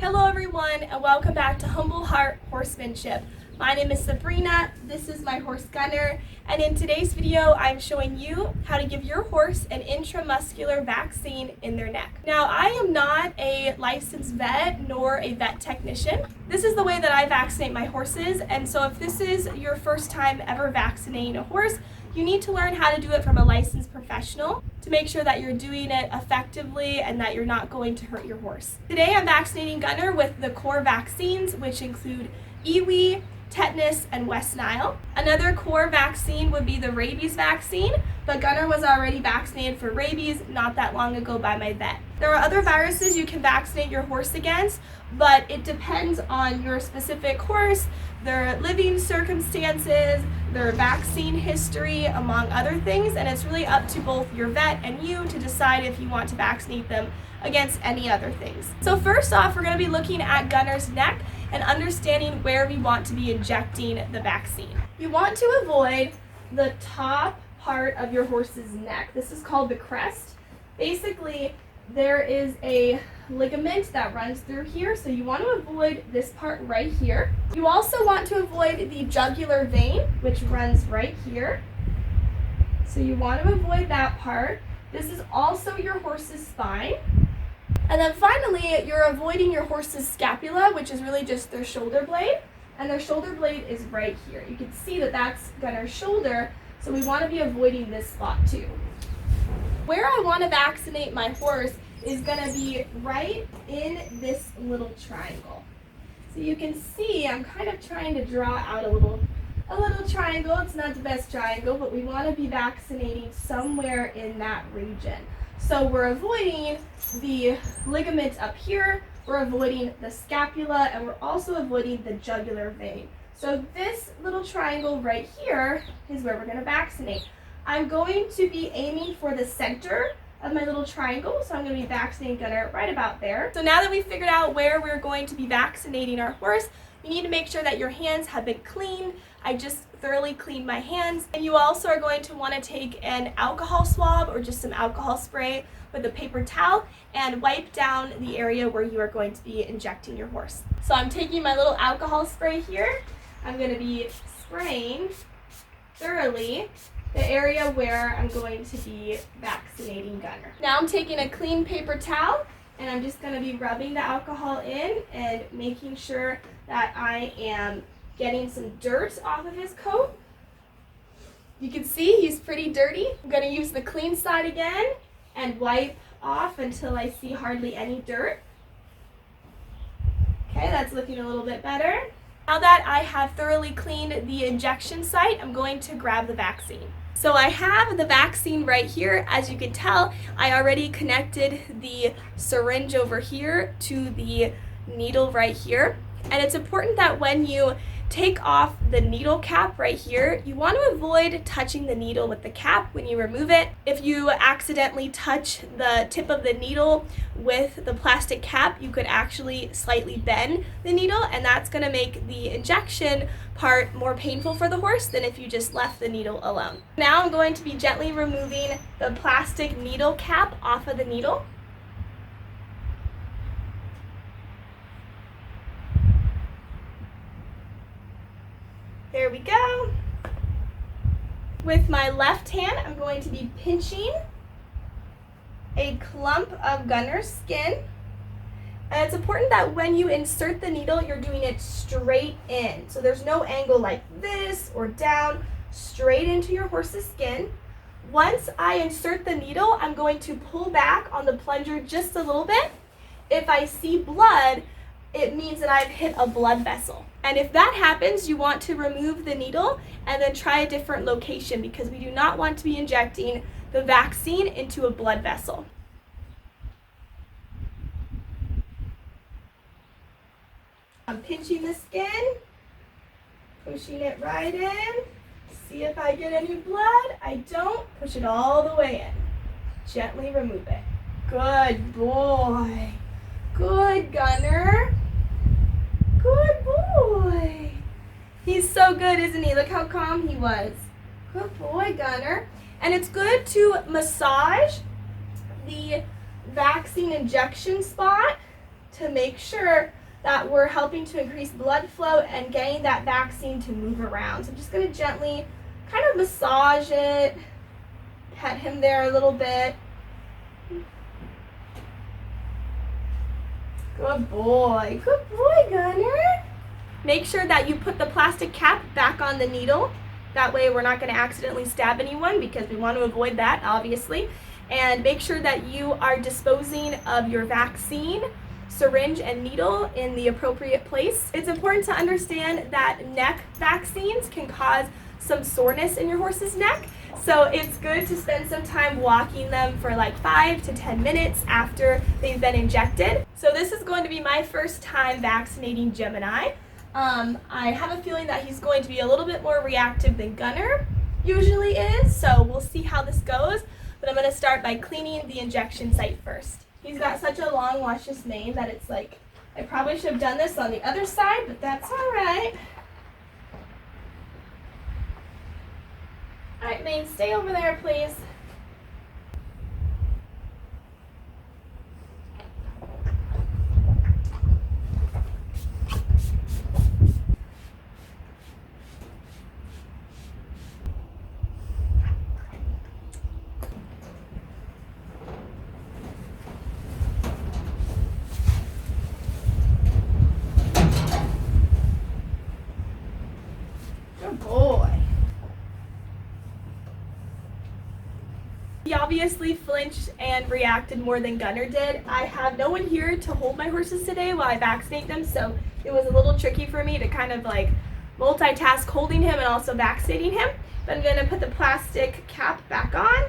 Hello everyone and welcome back to Humble Heart Horsemanship. My name is Sabrina, this is my horse Gunner, and in today's video I'm showing you how to give your horse an intramuscular vaccine in their neck. Now I am not a licensed vet nor a vet technician. This is the way that I vaccinate my horses, and so if this is your first time ever vaccinating a horse, you need to learn how to do it from a licensed professional to make sure that you're doing it effectively and that you're not going to hurt your horse. Today I'm vaccinating Gunner with the core vaccines, which include EWI, tetanus, and West Nile. Another core vaccine would be the rabies vaccine, but Gunner was already vaccinated for rabies not that long ago by my vet. There are other viruses you can vaccinate your horse against, but it depends on your specific horse, their living circumstances, their vaccine history, among other things, and it's really up to both your vet and you to decide if you want to vaccinate them against any other things. So first off, we're going to be looking at Gunner's neck and understanding where we want to be injecting the vaccine. You want to avoid the top part of your horse's neck. This is called the crest. Basically, there is a ligament that runs through here, so you want to avoid this part right here. You also want to avoid the jugular vein, which runs right here. So you want to avoid that part. This is also your horse's spine. And then finally, you're avoiding your horse's scapula, which is really just their shoulder blade. And their shoulder blade is right here. You can see that that's Gunner's shoulder, so we want to be avoiding this spot too. Where I want to vaccinate my horse is going to be right in this little triangle. So you can see I'm kind of trying to draw out a little triangle. It's not the best triangle, but we want to be vaccinating somewhere in that region. So we're avoiding the ligament up here, we're avoiding the scapula, and we're also avoiding the jugular vein. So this little triangle right here is where we're going to vaccinate. I'm going to be aiming for the center of my little triangle, so I'm going to be vaccinating Gunner right about there. So now that we've figured out where we're going to be vaccinating our horse, you need to make sure that your hands have been cleaned. I just thoroughly cleaned my hands. And you also are going to want to take an alcohol swab or just some alcohol spray with a paper towel and wipe down the area where you are going to be injecting your horse. So I'm taking my little alcohol spray here. I'm going to be spraying thoroughly the area where I'm going to be vaccinating Gunner. Now I'm taking a clean paper towel and I'm just going to be rubbing the alcohol in and making sure that I am getting some dirt off of his coat. You can see he's pretty dirty. I'm going to use the clean side again and wipe off until I see hardly any dirt. Okay, that's looking a little bit better. Now that I have thoroughly cleaned the injection site, I'm going to grab the vaccine. So I have the vaccine right here. As you can tell, I already connected the syringe over here to the needle right here. And it's important that when you take off the needle cap right here, you want to avoid touching the needle with the cap when you remove it. If you accidentally touch the tip of the needle with the plastic cap, you could actually slightly bend the needle, and that's going to make the injection part more painful for the horse than if you just left the needle alone. Now I'm going to be gently removing the plastic needle cap off of the needle. There we go. With my left hand, I'm going to be pinching a clump of Gunner's skin. And it's important that when you insert the needle, you're doing it straight in. So there's no angle like this or down, straight into your horse's skin. Once I insert the needle, I'm going to pull back on the plunger just a little bit. If I see blood, it means that I've hit a blood vessel. And if that happens, you want to remove the needle and then try a different location because we do not want to be injecting the vaccine into a blood vessel. I'm pinching the skin, pushing it right in, see if I get any blood. I don't. Push it all the way in. Gently remove it. Good boy. Good, Gunner. Good boy. He's so good, isn't he? Look how calm he was. Good boy, Gunner. And it's good to massage the vaccine injection spot to make sure that we're helping to increase blood flow and getting that vaccine to move around. So I'm just going to gently kind of massage it, pet him there a little bit. Good boy, Gunner. Make sure that you put the plastic cap back on the needle. That way we're not going to accidentally stab anyone, because we want to avoid that, obviously. And make sure that you are disposing of your vaccine, syringe, and needle in the appropriate place. It's important to understand that neck vaccines can cause some soreness in your horse's neck. So it's good to spend some time walking them for like 5 to 10 minutes after they've been injected. So this is going to be my first time vaccinating Gemini. I have a feeling that he's going to be a little bit more reactive than Gunner usually is, so we'll see how this goes. But I'm going to start by cleaning the injection site first. He's got such a long, luscious mane that it's like, I probably should have done this on the other side, but that's all right. All right, Mane, stay over there, please. Good boy. He obviously flinched and reacted more than Gunner did. I have no one here to hold my horses today while I vaccinate them, so it was a little tricky for me to kind of like multitask holding him and also vaccinating him. But I'm going to put the plastic cap back on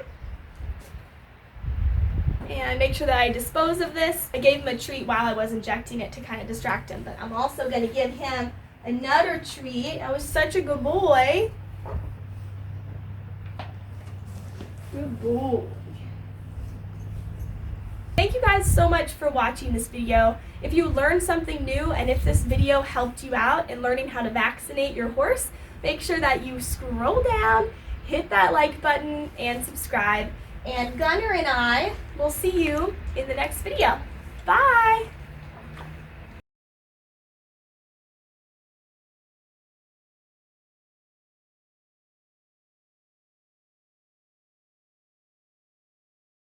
and make sure that I dispose of this. I gave him a treat while I was injecting it to kind of distract him, but I'm also going to give him another treat. I was such a good boy. Good boy. Thank you guys so much for watching this video. If you learned something new and if this video helped you out in learning how to vaccinate your horse, make sure that you scroll down, hit that like button, and subscribe. And Gunner and I will see you in the next video. Bye!